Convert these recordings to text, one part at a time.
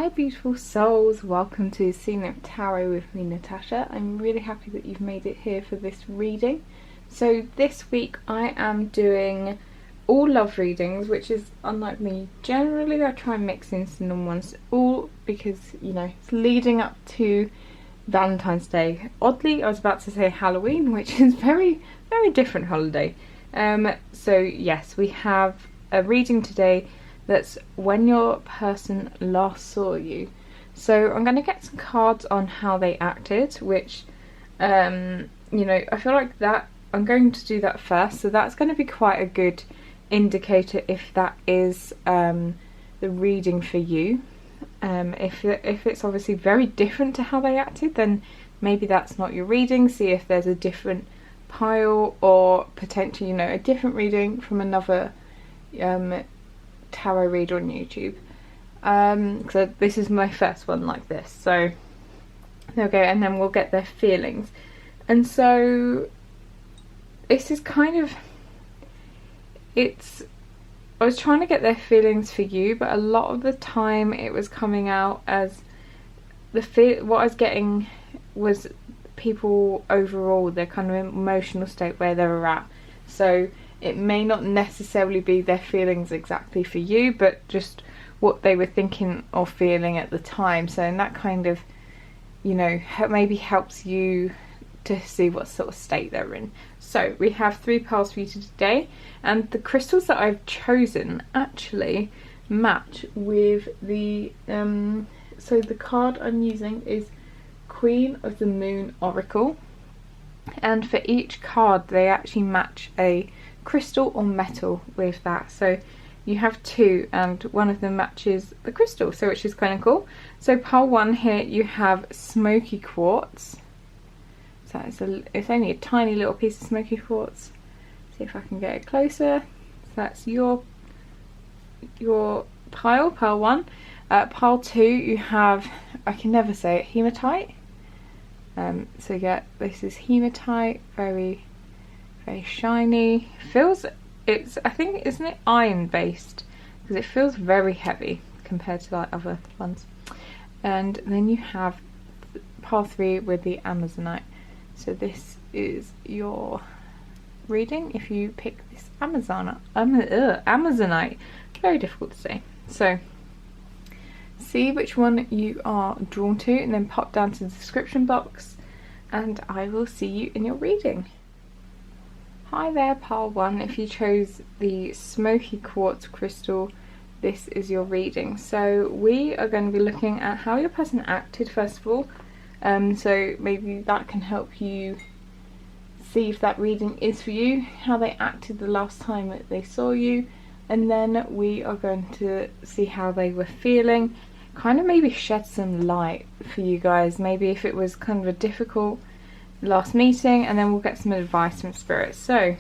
Hi beautiful souls, welcome to Seeing It Tarot with me, Natasha. I'm really happy that you've made it here for this reading. So this week I am doing all love readings, which is unlike me. Generally I try and mix in some normal ones, all because, you know, it's leading up to Valentine's Day. Oddly, I was about to say Halloween, which is very different holiday. So yes, we have a reading today that's when your person last saw you. So I'm going to get some cards on how they acted, which, you know, I feel like that I'm going to do that first. So that's going to be quite a good indicator if that is the reading for you. If it's obviously very different to how they acted, then maybe that's not your reading. See if there's a different pile or potentially, you know, a different reading from another tarot reader on YouTube. So this is my first one like this, so there we go, and then we'll get their feelings. And so this is kind of, I was trying to get their feelings for you, but a lot of the time it was coming out as what I was getting was people overall, their kind of emotional state where they were at. So it may not necessarily be their feelings exactly for you, but just what they were thinking or feeling at the time. So and that kind of, you know, maybe helps you to see what sort of state they're in. So we have 3 piles for you today, and the crystals that I've chosen actually match with the so the card I'm using is Queen of the Moon Oracle, and for each card they actually match a crystal or metal with that. So you have 2 and one of them matches the crystal, so which is kind of cool. So pile 1 here you have smoky quartz. So it's only a tiny little piece of smoky quartz. See if I can get it closer. So that's your pile 1. Pile 2 you have, I can never say it, hematite. So yeah, this is hematite, very shiny. It's I think, isn't it iron based, because it feels very heavy compared to like other ones. And then you have pile 3 with the amazonite. So this is your reading if you pick this amazonite. Very difficult to say. So see which one you are drawn to and then pop down to the description box and I will see you in your reading. Hi there pile 1, if you chose the smoky quartz crystal, this is your reading. So we are going to be looking at how your person acted first of all, so maybe that can help you see if that reading is for you, how they acted the last time that they saw you, and then we are going to see how they were feeling, kind of maybe shed some light for you guys, maybe if it was kind of a difficult last meeting, and then we'll get some advice from spirit. So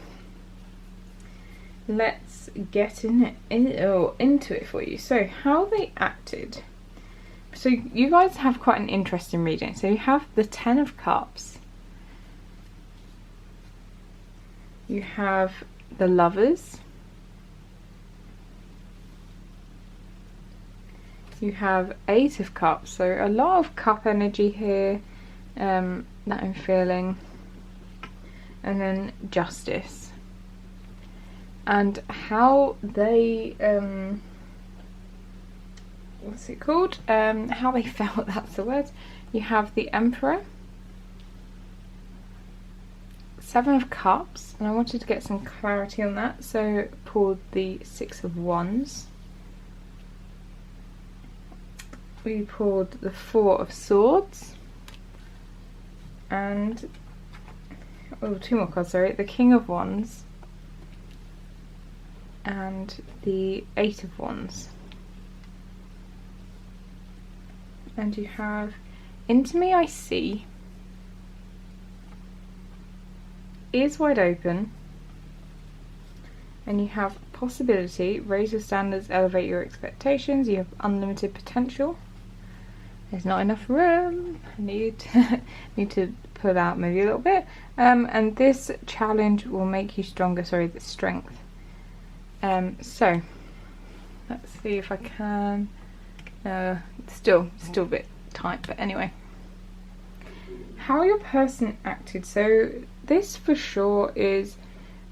let's get into it for you. So how they acted. So you guys have quite an interesting reading. So you have the 10 of Cups, you have the Lovers, you have 8 of Cups, so a lot of cup energy here that I'm feeling, and then Justice. And how they what's it called, how they felt, that's the word. You have the Emperor, 7 of Cups, and I wanted to get some clarity on that, so pulled the 6 of Wands. We pulled the 4 of Swords, and 2 more cards, sorry, the King of Wands and the 8 of Wands. And you have Into Me I See, Ears Wide Open, and you have Possibility, Raise Your Standards, Elevate Your Expectations. You have Unlimited Potential. There's not enough room. I need to pull out maybe a little bit. And this challenge will make you stronger. Sorry, the Strength. So let's see if I can Still a bit tight, but anyway. How your person acted. So this for sure is,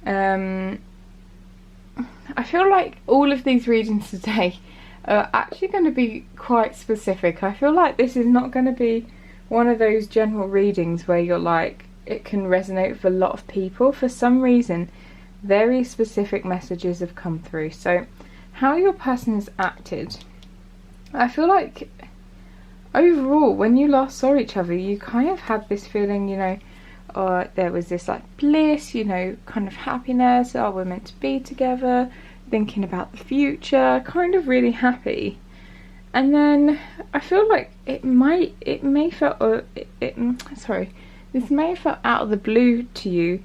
I feel like all of these readings today are actually going to be quite specific. I feel like this is not going to be one of those general readings where you're like, it can resonate with a lot of people. For some reason, very specific messages have come through. So how your person has acted. I feel like overall, when you last saw each other, you kind of had this feeling, you know, there was this like bliss, you know, kind of happiness, oh, we're meant to be together, thinking about the future, kind of really happy. And then I feel like this may have felt out of the blue to you,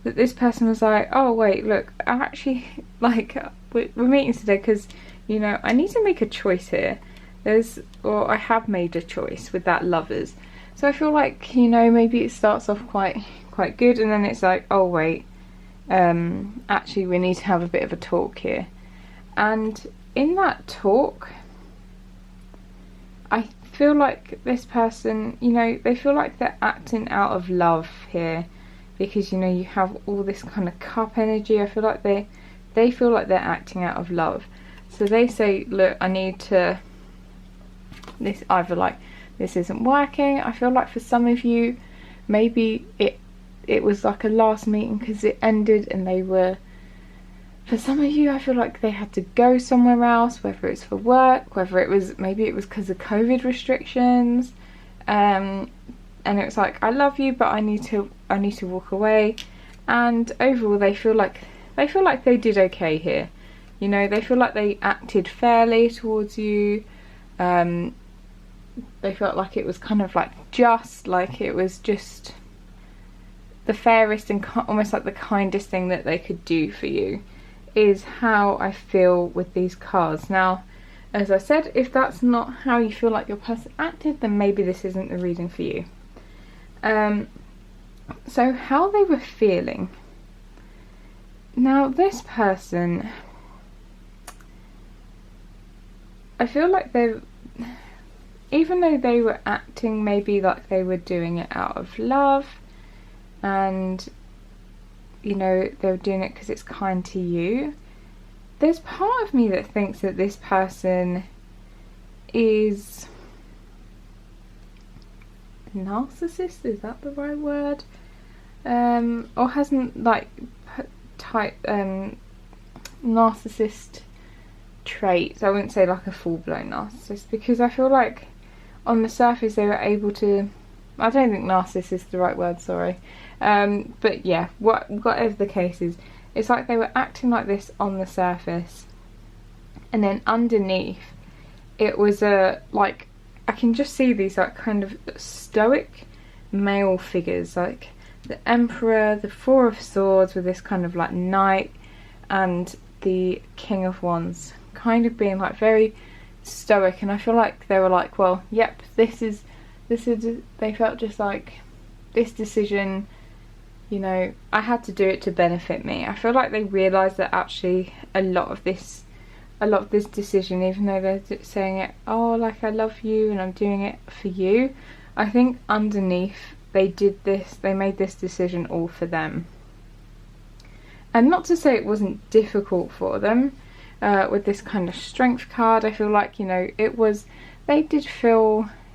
that this person was like, oh wait, look, I actually, like, we're meeting today because, you know, I need to make a choice here. I have made a choice with that lovers. So I feel like, you know, maybe it starts off quite good, and then it's like, oh wait, actually we need to have a bit of a talk here. And in that talk, I feel like this person, you know, they feel like they're acting out of love here, because, you know, you have all this kind of cup energy. I feel like they feel like they're acting out of love. So they say, look, I need to, this either like, this isn't working. I feel like for some of you, maybe it was like a last meeting because it ended, and they were, for some of you, I feel like they had to go somewhere else, whether it's for work, whether it was, maybe it was because of COVID restrictions, and it was like, I love you, but I need to walk away. And overall, they feel like they did okay here. You know, they feel like they acted fairly towards you. They felt like it was kind of like just, like it was just the fairest and almost like the kindest thing that they could do for you, is how I feel with these cards. Now, as I said, if that's not how you feel like your person acted, then maybe this isn't the reading for you. So how they were feeling. Now this person, I feel like even though they were acting maybe like they were doing it out of love, and, you know, they were doing it because it's kind to you, there's part of me that thinks that this person is narcissist, is that the right word? Or hasn't like narcissist traits. I wouldn't say like a full-blown narcissist, because I feel like on the surface they were able to, I don't think narcissist is the right word, sorry, but yeah, whatever the case is, it's like they were acting like this on the surface, and then underneath it was like, I can just see these like kind of stoic male figures, like the Emperor, the Four of Swords with this kind of like knight, and the King of Wands, kind of being like very stoic. And I feel like they were like, well, yep, this is they felt just like, this decision, you know, I had to do it to benefit me. I feel like they realised that actually a lot of this decision, even though they're saying it, oh, like, I love you and I'm doing it for you, I think underneath they made this decision all for them. And not to say it wasn't difficult for them, with this kind of strength card. I feel like, you know,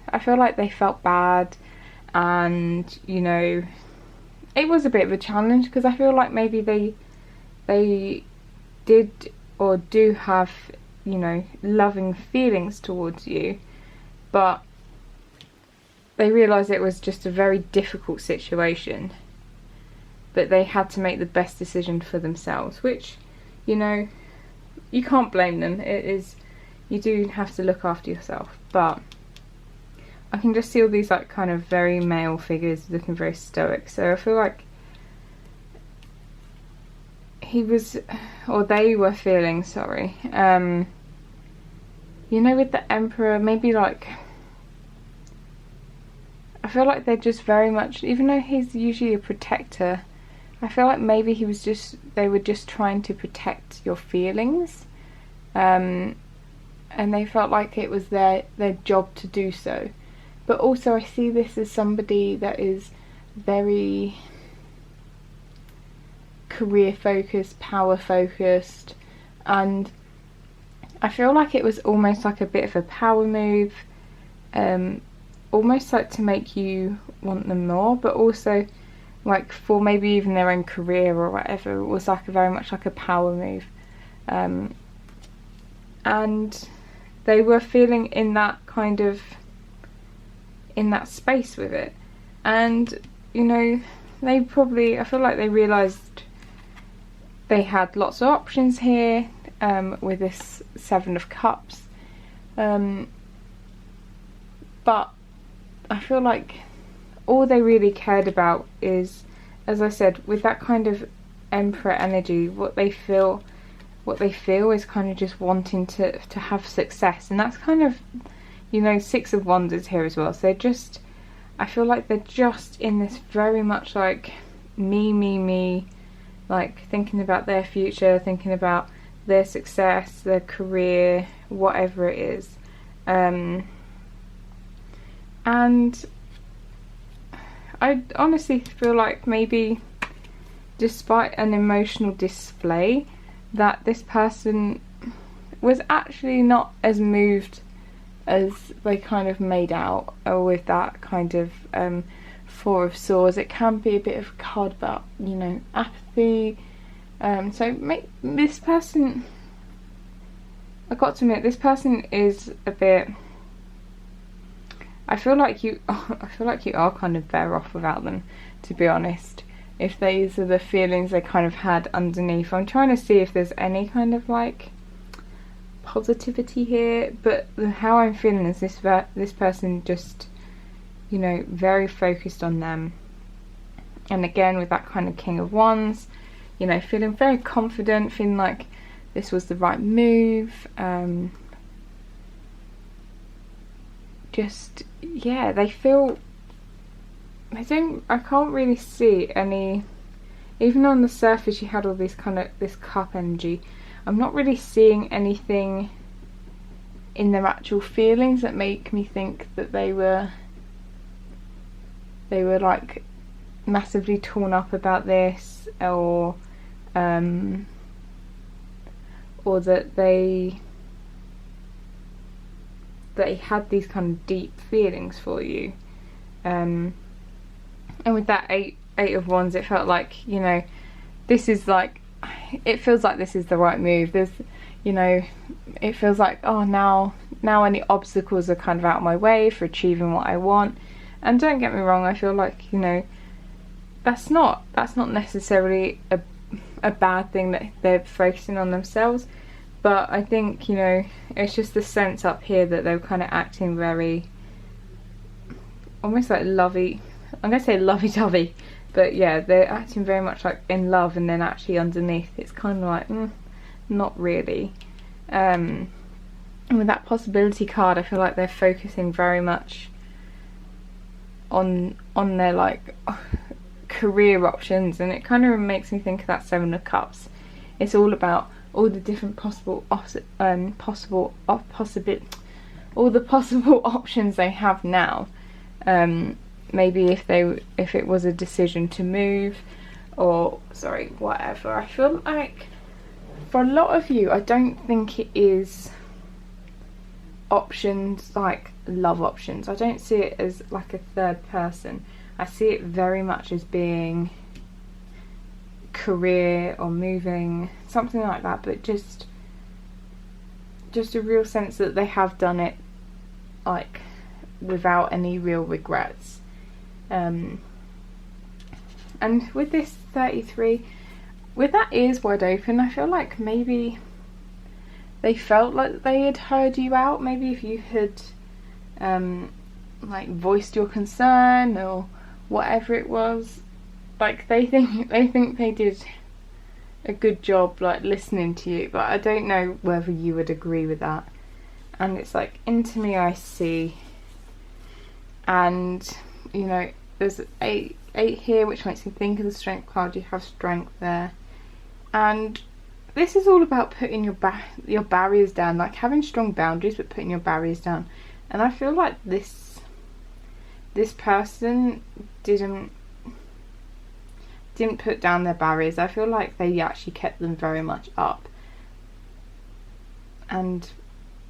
I feel like they felt bad, and, you know, it was a bit of a challenge, because I feel like maybe they did or do have, you know, loving feelings towards you, but they realised it was just a very difficult situation, but they had to make the best decision for themselves, which, you know, you can't blame them. It is, you do have to look after yourself. But I can just see all these like kind of very male figures looking very stoic, so I feel like they were feeling, sorry, you know, with the Emperor, maybe like, I feel like they're just very much, even though he's usually a protector, I feel like maybe they were just trying to protect your feelings, and and they felt like it was their job to do so. But also I see this as somebody that is very career focused, power focused, and I feel like it was almost like a bit of a power move, almost like to make you want them more, but also like for maybe even their own career or whatever. It was like very much like a power move, and they were feeling in that kind of, in that space with it. And you know, they probably, I feel like they realised they had lots of options here, with this Seven of Cups, but I feel like all they really cared about is, as I said, with that kind of Emperor energy, what they feel is kind of just wanting to have success. And that's kind of, you know, Six of Wands is here as well, so they're just, I feel like they're just in this very much like me, like thinking about their future, thinking about their success, their career, whatever it is. And I honestly feel like maybe despite an emotional display, that this person was actually not as moved as they kind of made out, or with that kind of Four of Swords. It can be a bit of a card about, you know, apathy. So this person, I got to admit, this person is a bit, I feel like you are kind of better off without them, to be honest, if these are the feelings they kind of had underneath. I'm trying to see if there's any kind of like positivity here, but how I'm feeling is this person just, you know, very focused on them. And again, with that kind of King of Wands, you know, feeling very confident, feeling like this was the right move. Just, yeah, they feel, I can't really see any, even on the surface you had all this kind of, this cup energy, I'm not really seeing anything in their actual feelings that make me think that they were like massively torn up about this, or that they had these kind of deep feelings for you. And with that eight of Wands, it felt like, you know, this is like, it feels like this is the right move. There's, you know, it feels like, oh, now any obstacles are kind of out of my way for achieving what I want. And don't get me wrong, I feel like, you know, that's not necessarily a bad thing that they're focusing on themselves, but I think, you know, it's just the sense up here that they're kind of acting very, almost like lovey, I'm going to say lovey-dovey, but yeah, they're acting very much like in love, and then actually underneath it's kind of like, not really. And with that possibility card, I feel like they're focusing very much on their like career options, and it kind of makes me think of that Seven of Cups. It's all about all the different possible options they have now. Maybe if it was a decision to move, or whatever. I feel like for a lot of you, I don't think it is options like love options. I don't see it as like a third person. I see it very much as being career or moving, something like that, but just a real sense that they have done it like without any real regrets. And with this 33, with that ears wide open, I feel like maybe they felt like they had heard you out. Maybe if you had like voiced your concern or whatever it was, like they think they did a good job like listening to you, but I don't know whether you would agree with that. And it's like, into me I see, and you know, there's eight here, which makes me think of the Strength card. You have strength there, and this is all about putting your barriers down, like having strong boundaries but putting your barriers down. And I feel like this person didn't put down their barriers. I feel like they actually kept them very much up, and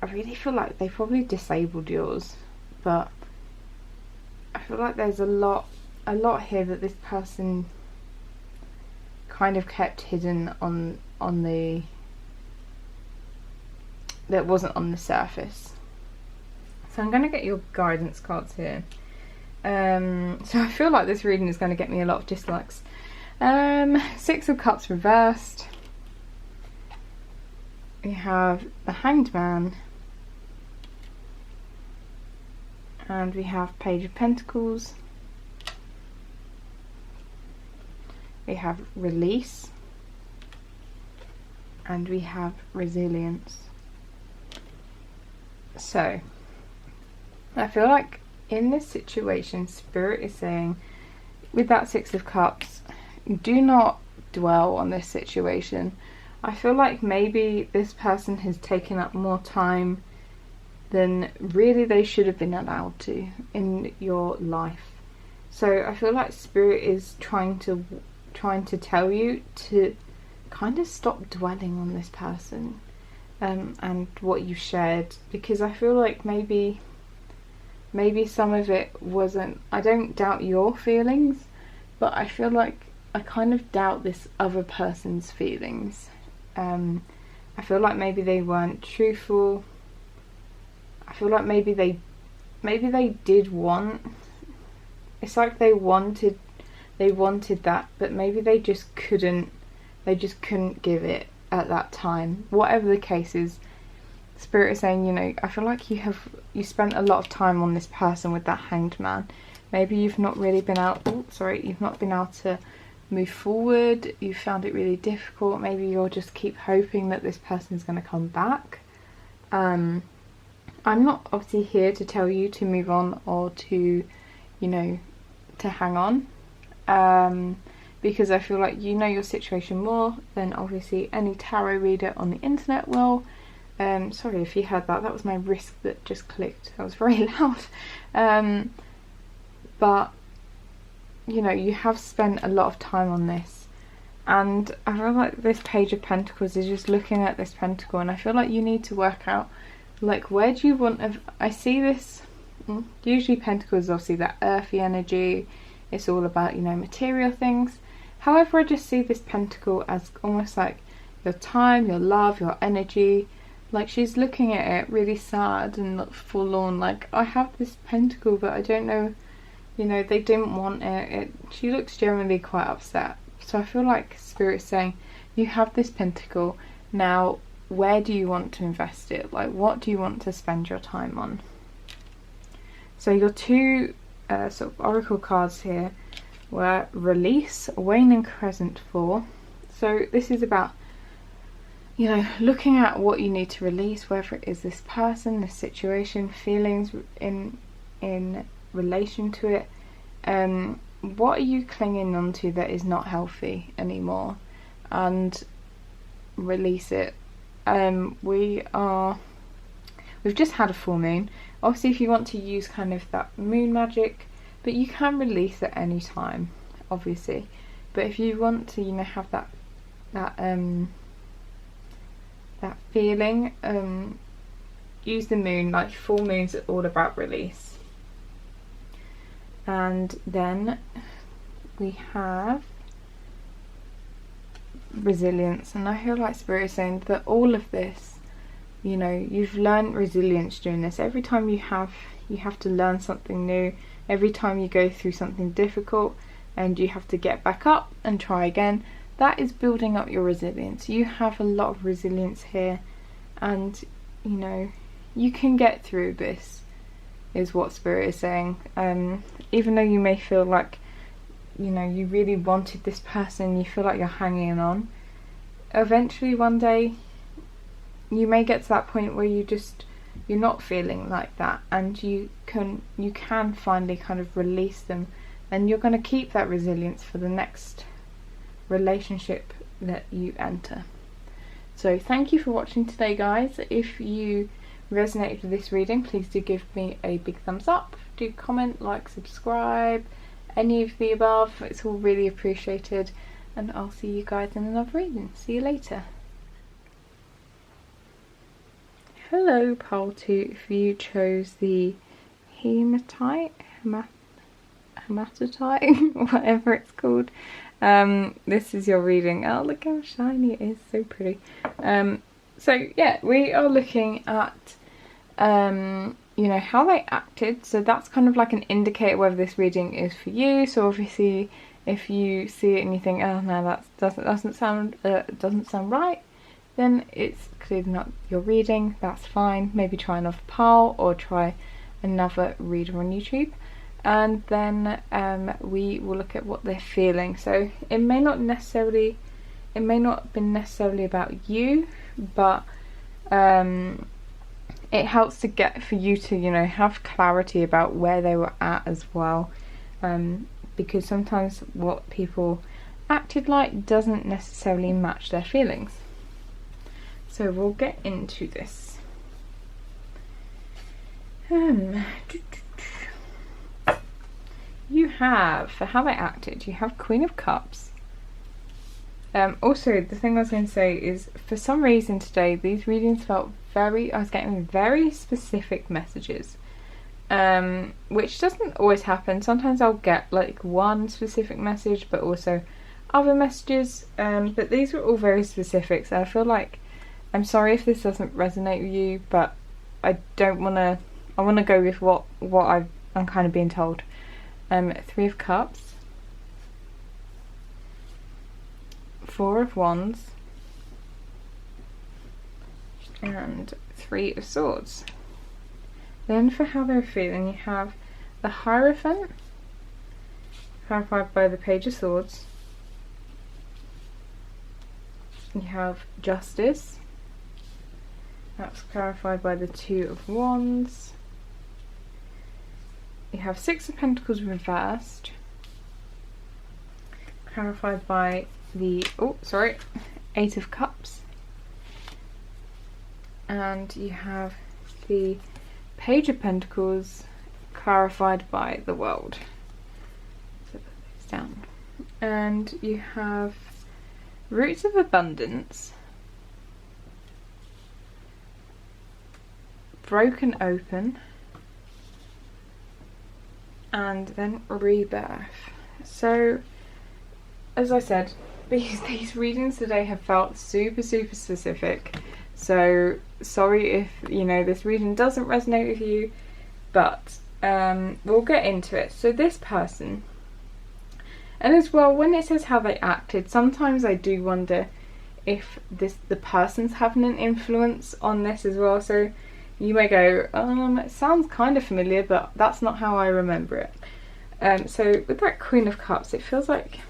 I really feel like they probably disabled yours. But I feel like there's a lot here that this person kind of kept hidden on the, that wasn't on the surface. So I'm going to get your guidance cards here. So I feel like this reading is going to get me a lot of dislikes. Six of Cups reversed. We have the Hanged Man. And we have Page of Pentacles. We have Release. And we have Resilience. So, I feel like in this situation, Spirit is saying, with that Six of Cups, do not dwell on this situation. I feel like maybe this person has taken up more time than really they should have been allowed to in your life. So I feel like Spirit is trying to tell you to kind of stop dwelling on this person and what you shared, because I feel like maybe some of it wasn't, I don't doubt your feelings, but I feel like I kind of doubt this other person's feelings. I feel like maybe they weren't truthful. I feel like maybe they did want, it's like they wanted that, but maybe they just couldn't give it at that time. Whatever the case is, Spirit is saying, you know, I feel like you spent a lot of time on this person with that Hanged Man. Maybe you've not really been you've not been able to move forward. You found it really difficult. Maybe you'll just keep hoping that this person's going to come back. I'm not obviously here to tell you to move on or to, you know, to hang on, because I feel like you know your situation more than obviously any tarot reader on the internet will. Sorry if you heard that was my wrist that just clicked. That was very loud. But you know, you have spent a lot of time on this, and I feel like this Page of Pentacles is just looking at this pentacle, and I feel like you need to work out, like, where do you want to, I see this, usually Pentacles is obviously that earthy energy, it's all about, you know, material things. However, I just see this pentacle as almost like your time, your love, your energy. Like, she's looking at it really sad and forlorn, like, I have this pentacle but I don't know, you know, they didn't want it. She looks generally quite upset. So I feel like Spirit's saying, you have this pentacle, now where do you want to invest it? Like, what do you want to spend your time on? So your two sort of oracle cards here were Release, Waning Crescent 4. So this is about, you know, looking at what you need to release, whether it is this person, this situation, feelings in relation to it. What are you clinging on to that is not healthy anymore, and release it. We've just had a full moon. Obviously, if you want to use kind of that moon magic, but you can release at any time, obviously. But if you want to, you know, have that feeling, use the moon. Like, full moons are all about release. And then we have Resilience, and I feel like Spirit is saying that all of this, you know, you've learned resilience during this. Every time you have to learn something new. Every time you go through something difficult and you have to get back up and try again, that is building up your resilience. You have a lot of resilience here, and you know, you can get through this, is what Spirit is saying. Even though you may feel like, you know, you really wanted this person, you feel like you're hanging on, eventually one day you may get to that point where you're not feeling like that, and you can finally kind of release them, and you're going to keep that resilience for the next relationship that you enter. So thank you for watching today, guys. If you resonated with this reading, please do give me a big thumbs up, do comment, like, subscribe, any of the above. It's all really appreciated, and I'll see you guys in another reading. See you later. Hello, pile 2. If you chose the hematite, whatever it's called, this is your reading. Oh, look how shiny it is, so pretty. So yeah, we are looking at you know, how they acted. So that's kind of like an indicator whether this reading is for you. So obviously if you see it and you think, oh no, that doesn't sound right, then it's clearly not your reading. That's fine. Maybe try another pile or try another reader on YouTube, and then we will look at what they're feeling. So it may not have been necessarily about you, but it helps to get for you to, you know, have clarity about where they were at as well, because sometimes what people acted like doesn't necessarily match their feelings. So we'll get into this. You have, for how they acted, you have Queen of Cups. Also, the thing I was going to say is, for some reason today, these readings felt I was getting very specific messages, which doesn't always happen. Sometimes I'll get like one specific message, but also other messages, but these were all very specific, so I feel like, I'm sorry if this doesn't resonate with you, but I want to go with what I'm kind of being told. 3 of Cups, 4 of Wands, and 3 of Swords. Then for how they're feeling, you have the Hierophant, clarified by the Page of Swords. You have Justice, that's clarified by the 2 of Wands. You have 6 of Pentacles reversed, clarified by the 8 of Cups. And you have the Page of Pentacles, clarified by the World. So put these down. And you have Roots of Abundance, Broken Open, and then Rebirth. So, as I said, these readings today have felt super specific. So sorry if, you know, this reading doesn't resonate with you, but we'll get into it. So this person, and as well, when it says how they acted, sometimes I do wonder if the person's having an influence on this as well. So you may go, it sounds kind of familiar, but that's not how I remember it. So with that Queen of Cups, it feels like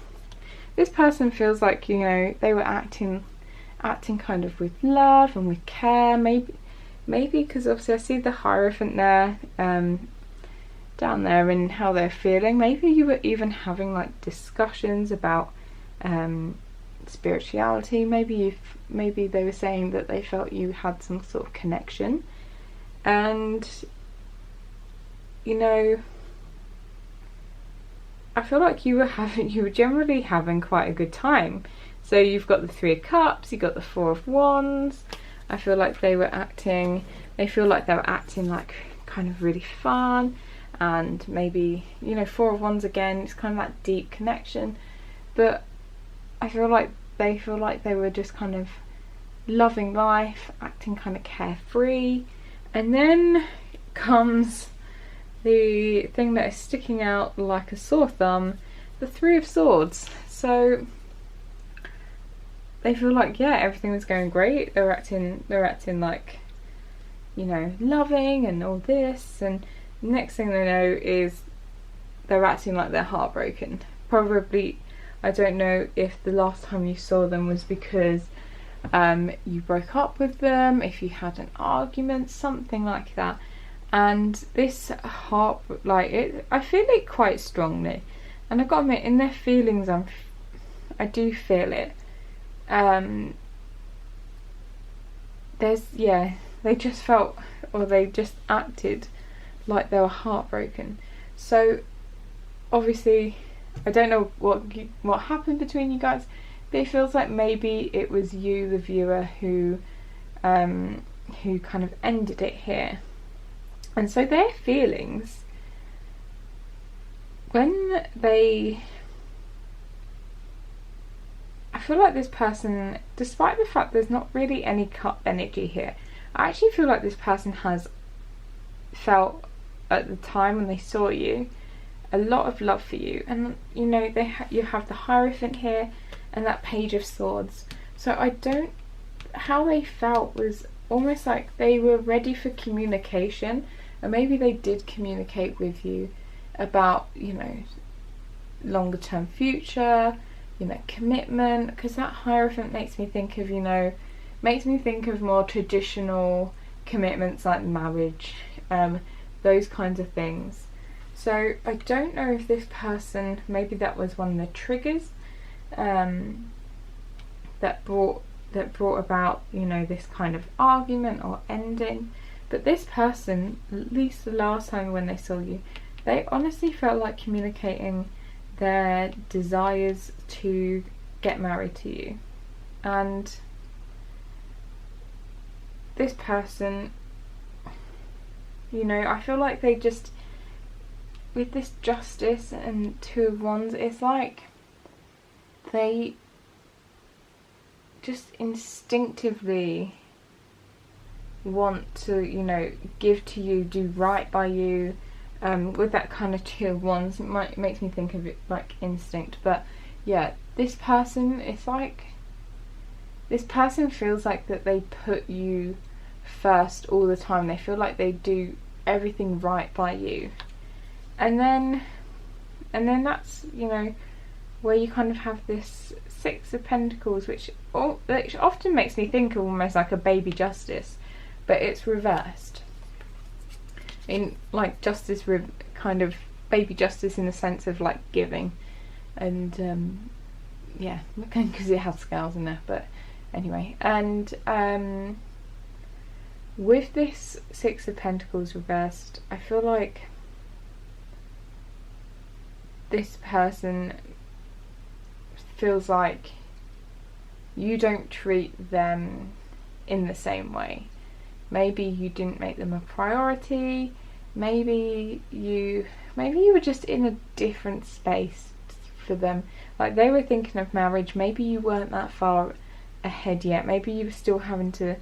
this person feels like, you know, they were acting kind of with love and with care, maybe because obviously I see the Hierophant there, down there, and how they're feeling. Maybe you were even having like discussions about spirituality. Maybe they were saying that they felt you had some sort of connection, and you know, I feel like you were generally having quite a good time. So you've got the 3 of Cups, you've got the 4 of Wands. I feel like they feel like they were acting like kind of really fun, and maybe, you know, 4 of Wands again, it's kind of that deep connection, but I feel like they were just kind of loving life, acting kind of carefree. And then comes the thing that is sticking out like a sore thumb, the 3 of Swords. So they feel like, yeah, everything was going great. They're acting like, you know, loving and all this, and next thing they know is they're acting like they're heartbroken. Probably, I don't know if the last time you saw them was because you broke up with them, if you had an argument, something like that. And this I feel it quite strongly, and I've got to admit, in their feelings, I do feel it. they just felt, or they just acted like they were heartbroken. So obviously I don't know what happened between you guys, but it feels like maybe it was you, the viewer, who kind of ended it here. And so their feelings, when they, I feel like this person, despite the fact there's not really any cut energy here, I actually feel like this person has felt at the time when they saw you a lot of love for you. And you know, you have the Hierophant here and that Page of Swords. So how they felt was almost like they were ready for communication, and maybe they did communicate with you about, you know, longer term future, you know, commitment, because that Hierophant makes me think of, you know, more traditional commitments like marriage, those kinds of things. So I don't know if this person, maybe that was one of the triggers that brought about, you know, this kind of argument or ending. But this person, at least the last time when they saw you, they honestly felt like communicating their desires to get married to you. And this person, you know, I feel like they just, with this Justice and Two of Wands, it's like they just instinctively want to, you know, give to you, do right by you. With that kind of Two of Wands, it makes me think of it like instinct. But yeah, this person, it's like this person feels like that they put you first all the time. They feel like they do everything right by you, and then that's, you know, where you kind of have this Six of Pentacles, which often makes me think of almost like a baby Justice, but it's reversed. I mean, like Justice, kind of baby Justice in the sense of like giving, and yeah, because it has scales in there. But anyway, and with this Six of Pentacles reversed, I feel like this person feels like you don't treat them in the same way. Maybe you didn't make them a priority. Maybe you were just in a different space for them. Like they were thinking of marriage. Maybe you weren't that far ahead yet. Maybe you were still having to,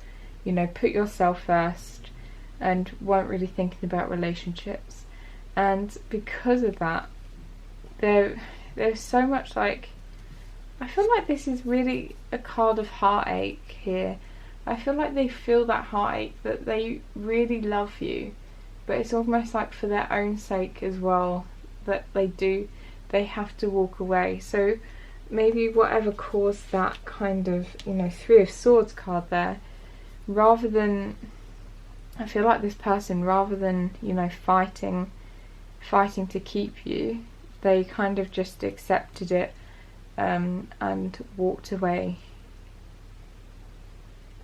you know, put yourself first and weren't really thinking about relationships. And because of that, there's so much, like, I feel like this is really a card of heartache here. I feel like they feel that heartache, that they really love you, but it's almost like for their own sake as well that they have to walk away. So maybe whatever caused that kind of, you know, Three of Swords card there, rather than, I feel like this person, rather than, you know, fighting to keep you, they kind of just accepted it and walked away.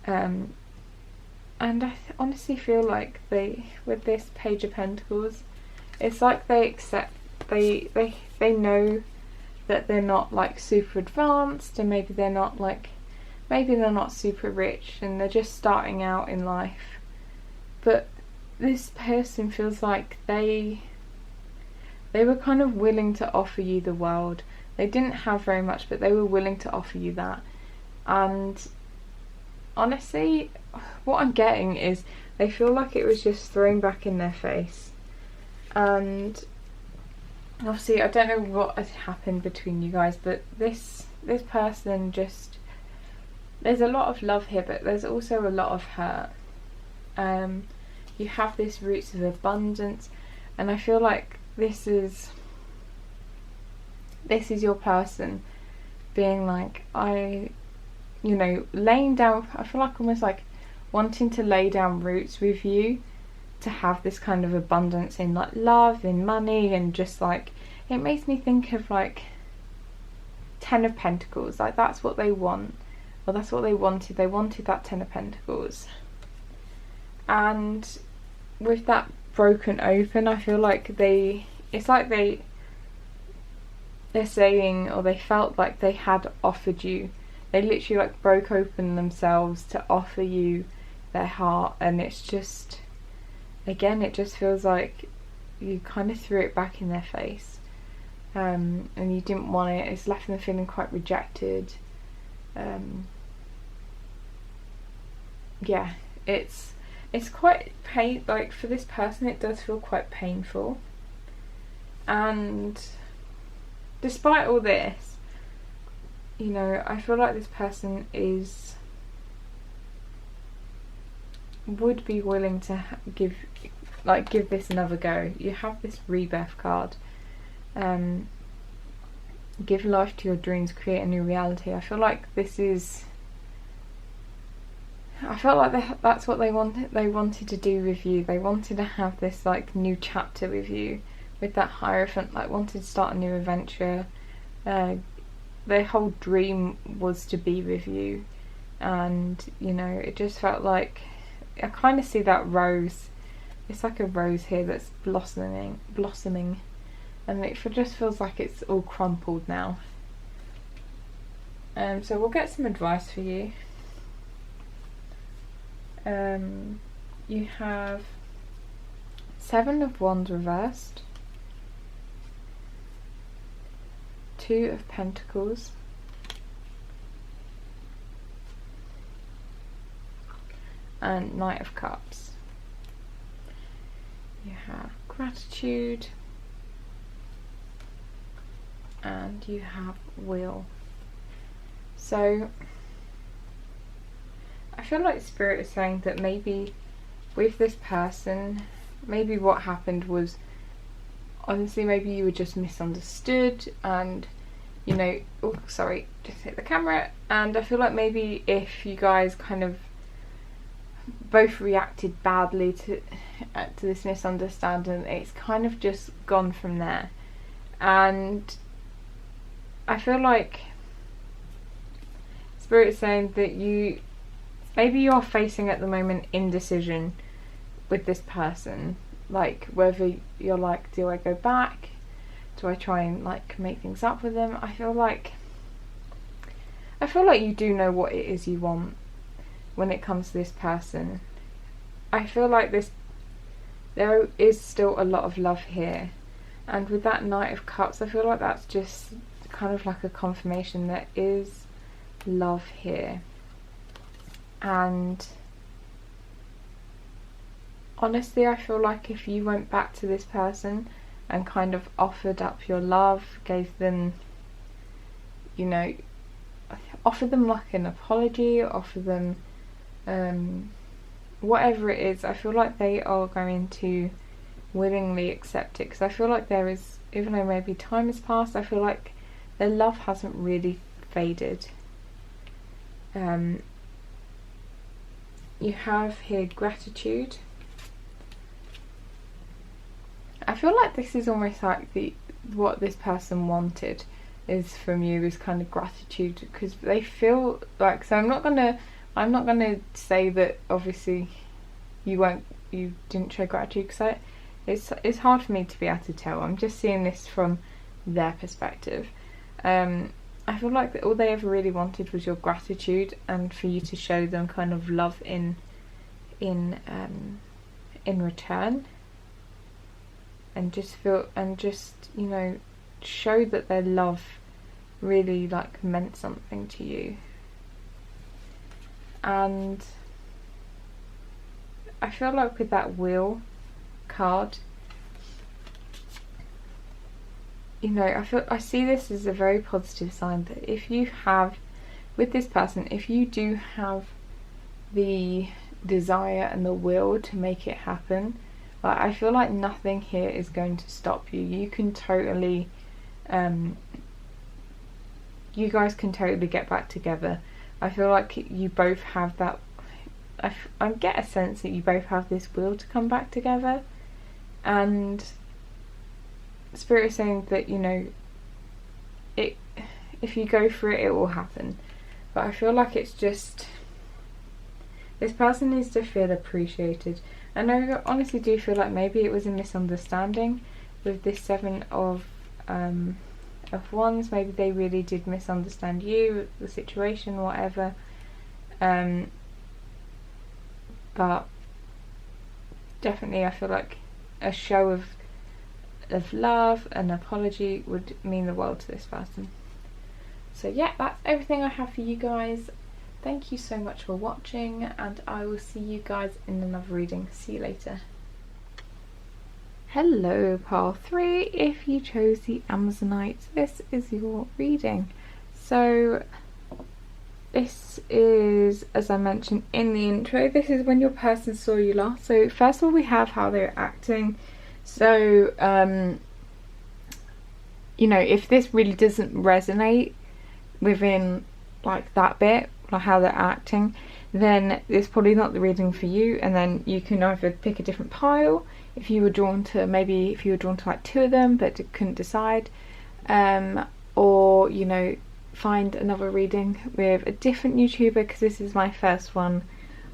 And I honestly feel like with this Page of Pentacles, it's like they accept, they know that they're not like super advanced, and maybe they're not super rich, and they're just starting out in life. But this person feels like they were kind of willing to offer you the world. They didn't have very much, but they were willing to offer you that. And honestly, what I'm getting is they feel like it was just thrown back in their face. And obviously I don't know what had happened between you guys, but this person just, there's a lot of love here, but there's also a lot of hurt. You have this Roots of Abundance, and I feel like this is your person being like, you know, laying down, I feel like almost like wanting to lay down roots with you to have this kind of abundance in like love, in money, and just like, it makes me think of like Ten of Pentacles, like that's what they want. well, that's what they wanted. They wanted that Ten of Pentacles. And with that broken open, I feel like it's like they're saying, or they felt like they had offered you. They literally like broke open themselves to offer you their heart, and it's just, again, it just feels like you kind of threw it back in their face, and you didn't want it. It's left them feeling quite rejected. Yeah, it's quite like for this person it does feel quite painful. And despite all this, you know, I feel like this person would be willing to give this another go. You have this Rebirth card. Give life to your dreams, create a new reality. I feel like I felt like that's what they wanted to do with you. They wanted to have this like new chapter with you, with that Hierophant, like wanted to start a new adventure. Their whole dream was to be with you, and you know, it just felt like, I kind of see that rose. It's like a rose here that's blossoming, and it just feels like it's all crumpled now. So we'll get some advice for you. You have Seven of Wands reversed, Two of Pentacles, and Knight of Cups. You have Gratitude, and you have Wheel. So I feel like Spirit is saying that maybe with this person, maybe what happened was, honestly, maybe you were just misunderstood, and you know, oh sorry, just hit the camera. And I feel like maybe if you guys kind of both reacted badly to this misunderstanding, it's kind of just gone from there. And I feel like Spirit is saying that maybe you are facing at the moment indecision with this person, like whether you're like, do I go back, do I try and like make things up with them? I feel like you do know what it is you want when it comes to this person. I feel like there is still a lot of love here, and with that Knight of Cups, I feel like that's just kind of like a confirmation there is love here. And honestly, I feel like if you went back to this person and kind of offered up your love, gave them, you know, offer them like an apology, offer them whatever it is, I feel like they are going to willingly accept it. Because I feel like there is, even though maybe time has passed, I feel like their love hasn't really faded. You have here Gratitude. I feel like this is almost like what this person wanted is from you, is kind of gratitude, because they feel like, so I'm not gonna say that obviously you didn't show gratitude, because it's hard for me to be able to tell. I'm just seeing this from their perspective. I feel like that all they ever really wanted was your gratitude, and for you to show them kind of love in return, and just you know, show that their love really like meant something to you. And I feel like with that Wheel card, you know, I see this as a very positive sign that if you have, with this person, if you do have the desire and the will to make it happen, like, I feel like nothing here is going to stop you. You can totally, you guys can totally get back together. I feel like you both have that, I get a sense that you both have this will to come back together, and Spirit is saying that, you know, if you go for it, it will happen. but I feel like it's just, this person needs to feel appreciated. And I honestly do feel like maybe it was a misunderstanding with this Seven of Wands. Maybe they really did misunderstand you, the situation, whatever. But definitely I feel like a show of love, an apology would mean the world to this person. So yeah, that's everything I have for you guys. Thank you so much for watching, and I will see you guys in another reading. See you later. Hello pile 3, if you chose the Amazonite, this is your reading. So this is, as I mentioned in the intro, this is when your person saw you last. So first of all, we have how they're acting. So you know, if this really doesn't resonate within like that bit, like how they're acting, then it's probably not the reading for you, and then you can either pick a different pile if you were drawn to, maybe if you were drawn to like 2 of them but couldn't decide, or you know, find another reading with a different YouTuber, because this is my first one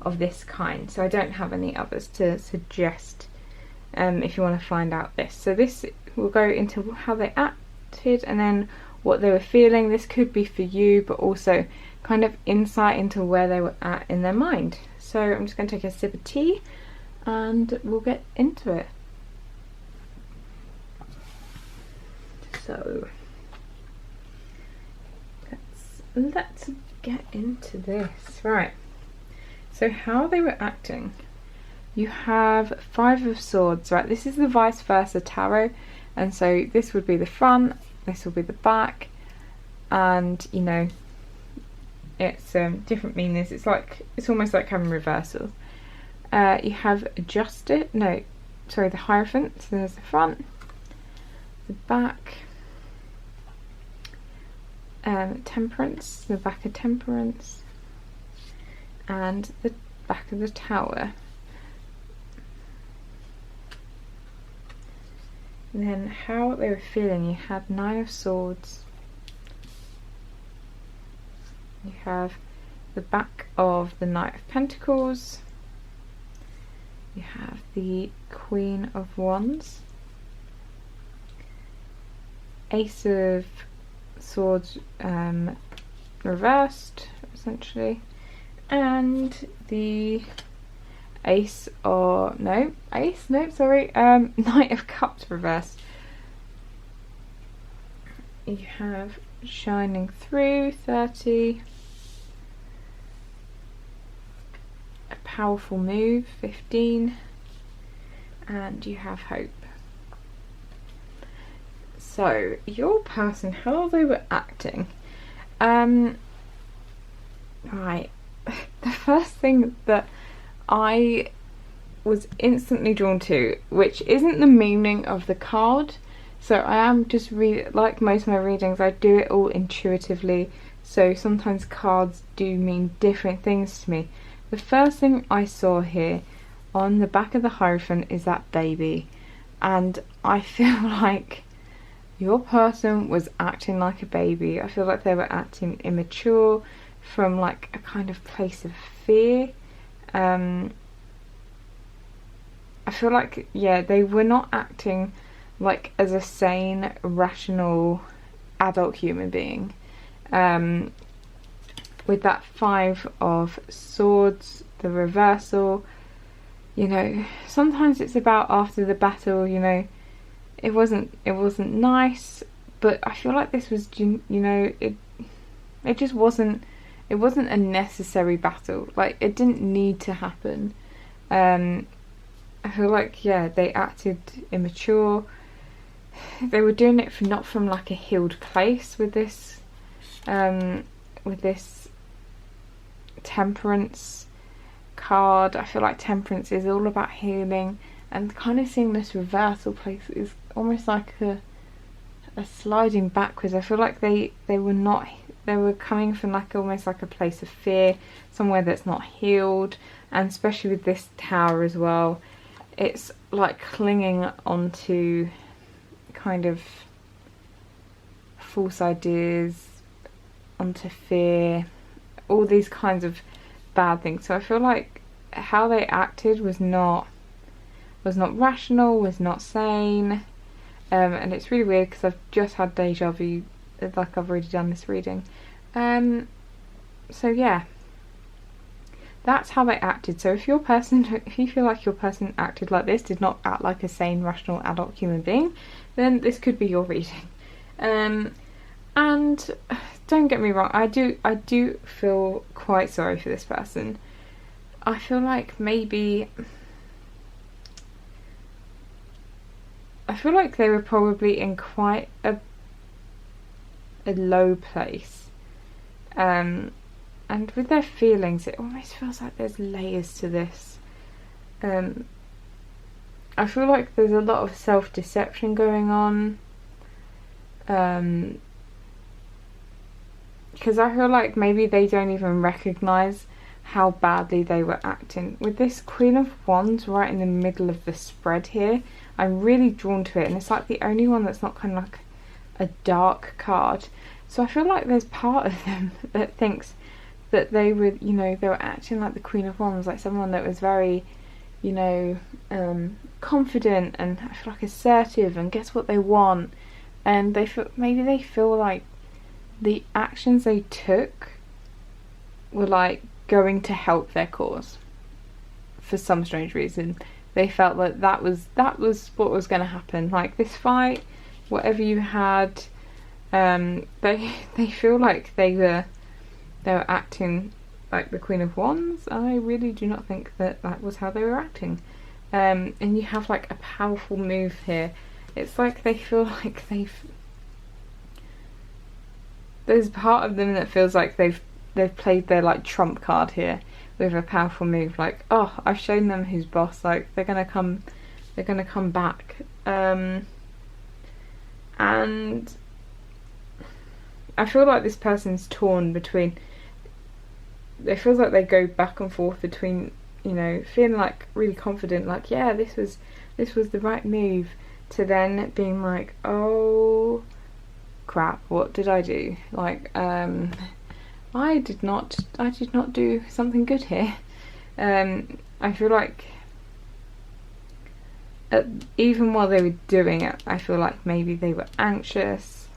of this kind, so I don't have any others to suggest if you want to find out this. So this will go into how they acted and then what they were feeling. This could be for you, but also kind of insight into where they were at in their mind. So I'm just going to take a sip of tea and we'll get into it. So let's get into this. Right, so how they were acting. You have 5 of Swords, right? This is the vice versa tarot, and so this would be the front, this will be the back, and you know, it's different meanings. It's like, it's almost like having reversals. You have the Hierophant. So there's the front, the back, Temperance, the back of Temperance, and the back of the Tower. And then how they were feeling, you had 9 of Swords. You have the back of the Knight of Pentacles. You have the Queen of Wands. Ace of Swords reversed, essentially. And the Knight of Cups reversed. You have Shining Through, 30. A Powerful Move, 15. And you have Hope. So your person, how they were acting. Right, the first thing that I was instantly drawn to, which isn't the meaning of the card, so I am just like most of my readings, I do it all intuitively, so sometimes cards do mean different things to me. The first thing I saw here on the back of the Hierophant is that baby, and I feel like your person was acting like a baby. I feel like they were acting immature from like a kind of place of fear. I feel like, yeah, they were not acting like as a sane, rational, adult human being. With that 5 of Swords, the reversal, you know, sometimes it's about after the battle, you know, it wasn't nice, but I feel like this was, you know, it just wasn't, it wasn't a necessary battle. Like, it didn't need to happen. I feel like, yeah, they acted immature. They were doing it not from like a healed place with this Temperance card. I feel like Temperance is all about healing, and kind of seeing this reversal place is almost like a sliding backwards. I feel like they were coming from like almost like a place of fear, somewhere that's not healed, and especially with this Tower as well, it's like clinging onto kind of false ideas, onto fear, all these kinds of bad things. So I feel like how they acted was not rational, was not sane, and it's really weird because I've just had deja vu, like I've already done this reading. So yeah, that's how they acted. So if you feel like your person acted like this, did not act like a sane, rational, adult human being, then this could be your reading. And don't get me wrong, I do feel quite sorry for this person. I feel like maybe, I feel like they were probably in quite a low place, and with their feelings, it almost feels like there's layers to this. I feel like there's a lot of self-deception going on, because I feel like maybe they don't even recognise how badly they were acting. With this Queen of Wands right in the middle of the spread here, I'm really drawn to it, and it's like the only one that's not kind of like a dark card. So I feel like there's part of them that thinks that they were, you know, they were acting like the Queen of Wands, like someone that was very, you know, confident and I feel like assertive and gets what they want, and maybe they feel like the actions they took were like going to help their cause for some strange reason. They felt like that was what was going to happen, like this fight, whatever you had. They feel like they were acting like the Queen of Wands. I really do not think that was how they were acting. And you have like a powerful move here. It's like they feel like there's part of them that feels like they've played their like trump card here with a powerful move, like, oh, I've shown them who's boss, like they're gonna come back. And I feel like this person's torn between, it feels like they go back and forth between, you know, feeling like really confident, like, yeah, this was the right move, to then being like, oh crap, what did I do? Like, I did not do something good here. I feel like even while they were doing it, I feel like maybe they were anxious,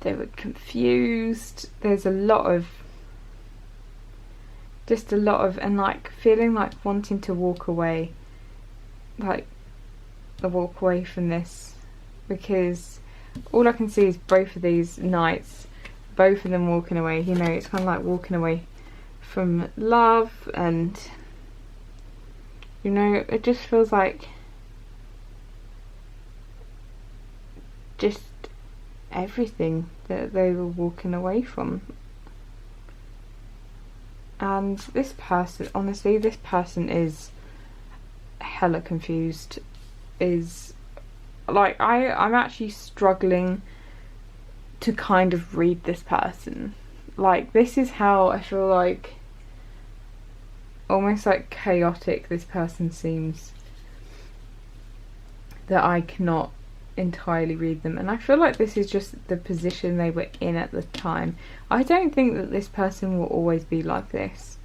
they were confused. There's a lot of, and like feeling like wanting to walk away, like walk away from this, because all I can see is both of these knights, both of them walking away. You know, it's kind of like walking away from love, and you know, it just feels like just everything that they were walking away from. And this person, honestly, this person is hella confused. Is like, I'm actually struggling to kind of read this person. Like, this is how I feel like almost like chaotic this person seems, that I cannot entirely read them. And I feel like this is just the position they were in at the time. I don't think that this person will always be like this.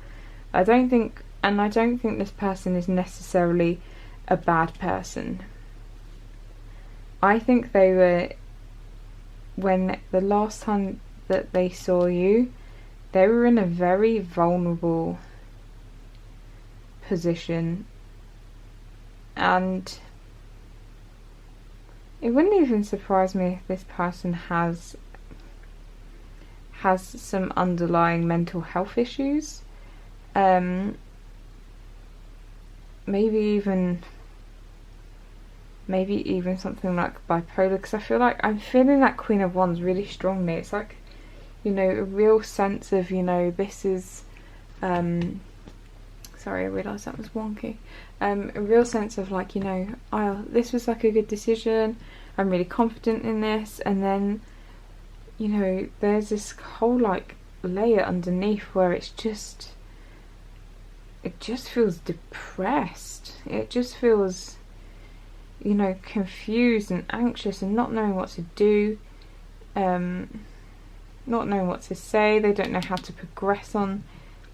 I don't think this person is necessarily a bad person. I think they were, when the last time that they saw you, they were in a very vulnerable position, and it wouldn't even surprise me if this person has some underlying mental health issues, maybe even something like bipolar, because I feel like I'm feeling that Queen of Wands really strongly. It's like, you know, a real sense of, you know, this is sorry, I realised that was wonky. A real sense of like, you know, this was like a good decision, I'm really confident in this, and then, you know, there's this whole like layer underneath where it just feels depressed. It just feels, you know, confused and anxious and not knowing what to do. not knowing what to say. They don't know how to progress on,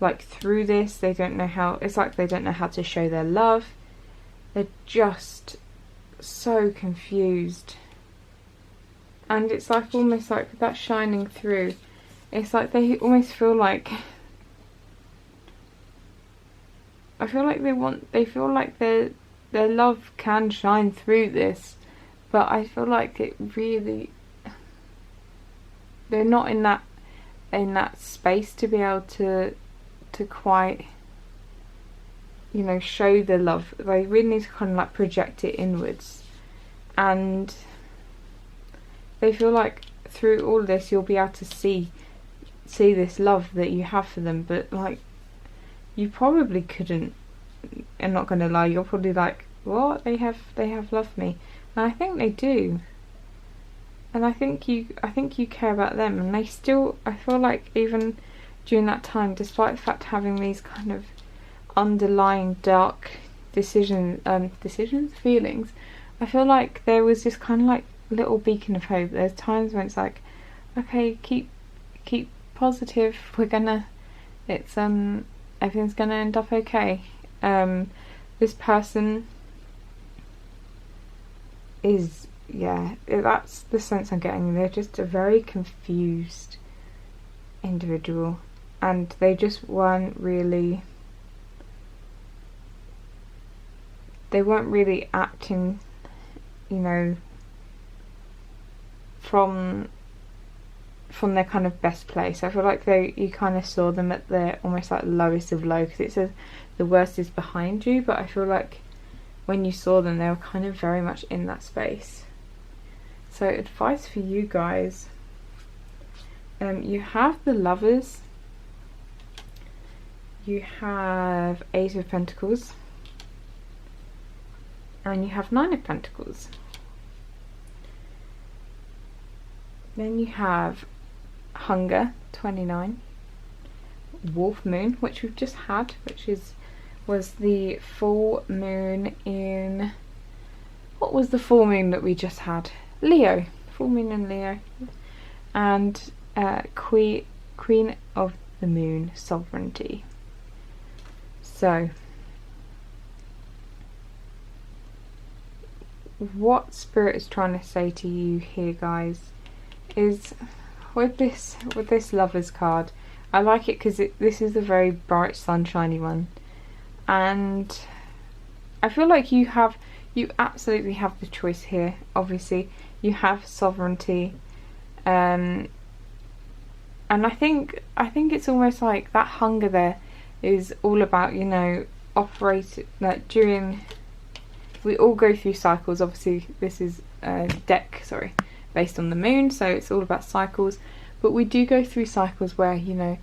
like, through this. They don't know how, it's like they don't know how to show their love. They're just so confused. And it's like almost like that shining through. It's like they almost feel like, I feel like they feel like their love can shine through this, but I feel like it really, they're not in that space to be able to quite, you know, show the love. They really need to kind of like project it inwards, and they feel like through all this you'll be able to see this love that you have for them, but like you probably couldn't. I'm not gonna lie, you're probably like, what? They have loved me, and I think they do, and I think you care about them, and they still, I feel like even during that time, despite the fact having these kind of underlying dark feelings, I feel like there was this kind of like little beacon of hope. There's times when it's like, okay, keep positive, everything's gonna end up okay. This person is, yeah, that's the sense I'm getting. They're just a very confused individual, and they just weren't really acting, you know, from their kind of best place. I feel like you kind of saw them at their almost like lowest of low, because it says the worst is behind you, but I feel like when you saw them they were kind of very much in that space. So advice for you guys, you have the Lovers, you have 8 of Pentacles, and you have 9 of Pentacles. Then you have Hunger, 29, Wolf Moon, which we've just had, which was the full moon in, what was the full moon that we just had? Leo, full moon in Leo, and Queen of the Moon, Sovereignty. So what Spirit is trying to say to you here, guys, is with this Lovers card, I like it because this is a very bright, sunshiny one, and I feel like you absolutely have the choice here. Obviously you have sovereignty, and I think it's almost like that hunger there is all about, you know, operate like during, we all go through cycles. Obviously this is a deck, based on the moon, so it's all about cycles, but we do go through cycles where, you know,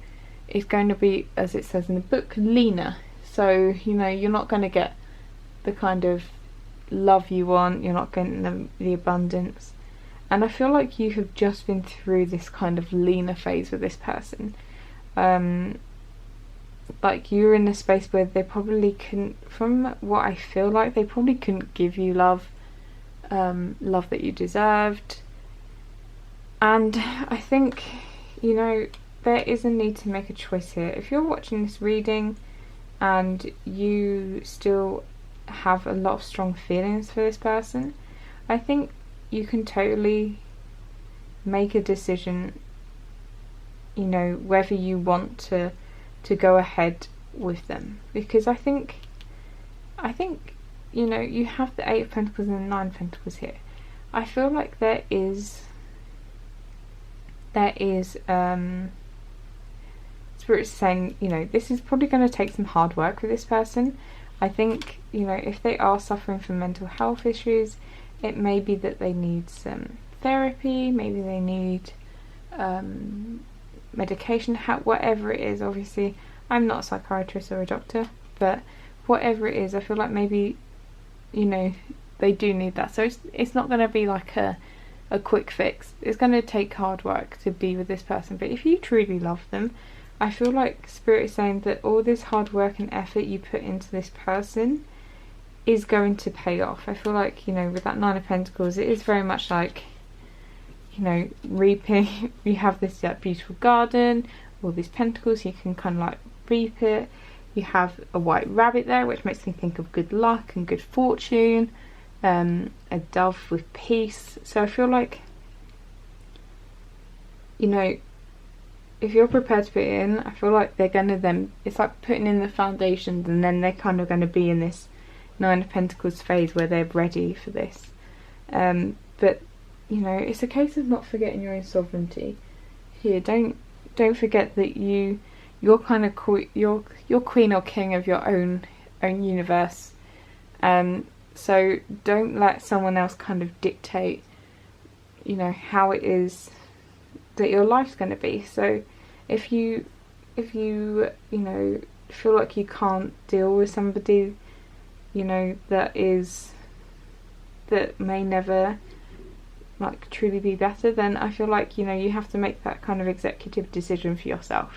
it's going to be, as it says in the book, leaner. So, you know, you're not going to get the kind of love you want, you're not getting the abundance, and I feel like you have just been through this kind of leaner phase with this person. Like you're in a space where they probably couldn't, from what I feel like, they probably couldn't give you love that you deserved. And I think, you know, there is a need to make a choice here. If you're watching this reading and you still have a lot of strong feelings for this person, I think you can totally make a decision, you know, whether you want to go ahead with them. Because I think, you know, you have the 8 of Pentacles and the 9 of Pentacles here. I feel like there is Spirit's saying, you know, this is probably going to take some hard work with this person. I think, you know, if they are suffering from mental health issues, it may be that they need some therapy, maybe they need medication, whatever it is. Obviously I'm not a psychiatrist or a doctor, but whatever it is, I feel like maybe, you know, they do need that. So it's not going to be like a quick fix. It's going to take hard work to be with this person, but if you truly love them, I feel like Spirit is saying that all this hard work and effort you put into this person is going to pay off. I feel like, you know, with that 9 of Pentacles, it is very much like, you know, reaping. You have this like beautiful garden, all these pentacles, you can kind of like reap it. You have a white rabbit there, which makes me think of good luck and good fortune. A dove with peace. So I feel like, you know, if you're prepared to put it in, I feel like they're gonna then, it's like putting in the foundations, and then they're kind of going to be in this Nine of Pentacles phase where they're ready for this. But you know, it's a case of not forgetting your own sovereignty here. Don't forget that you're kind of you're queen or king of your own universe. So don't let someone else kind of dictate, you know, how it is that your life's going to be. So if you know, feel like you can't deal with somebody, you know, that may never like truly be better, then I feel like, you know, you have to make that kind of executive decision for yourself.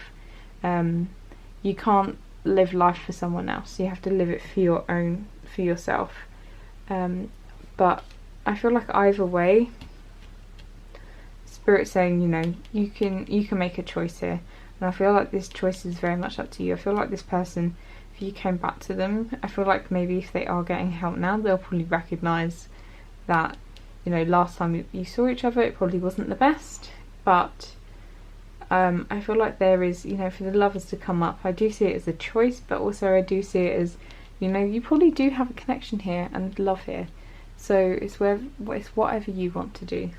You can't live life for someone else. You have to live it for yourself. But I feel like either way, Spirit's saying, you know, you can make a choice here, and I feel like this choice is very much up to you. I feel like this person, if you came back to them, I feel like maybe if they are getting help now, they'll probably recognise that, you know, last time you saw each other it probably wasn't the best, but I feel like there is, you know, for the lovers to come up, I do see it as a choice, but also I do see it as, you know, you probably do have a connection here and love here. So it's whatever you want to do.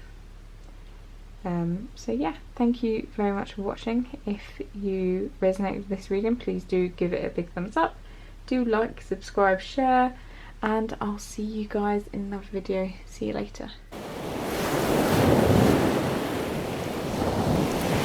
So yeah, thank you very much for watching. If you resonate with this reading, please do give it a big thumbs up. Do like, subscribe, share, and I'll see you guys in another video. See you later.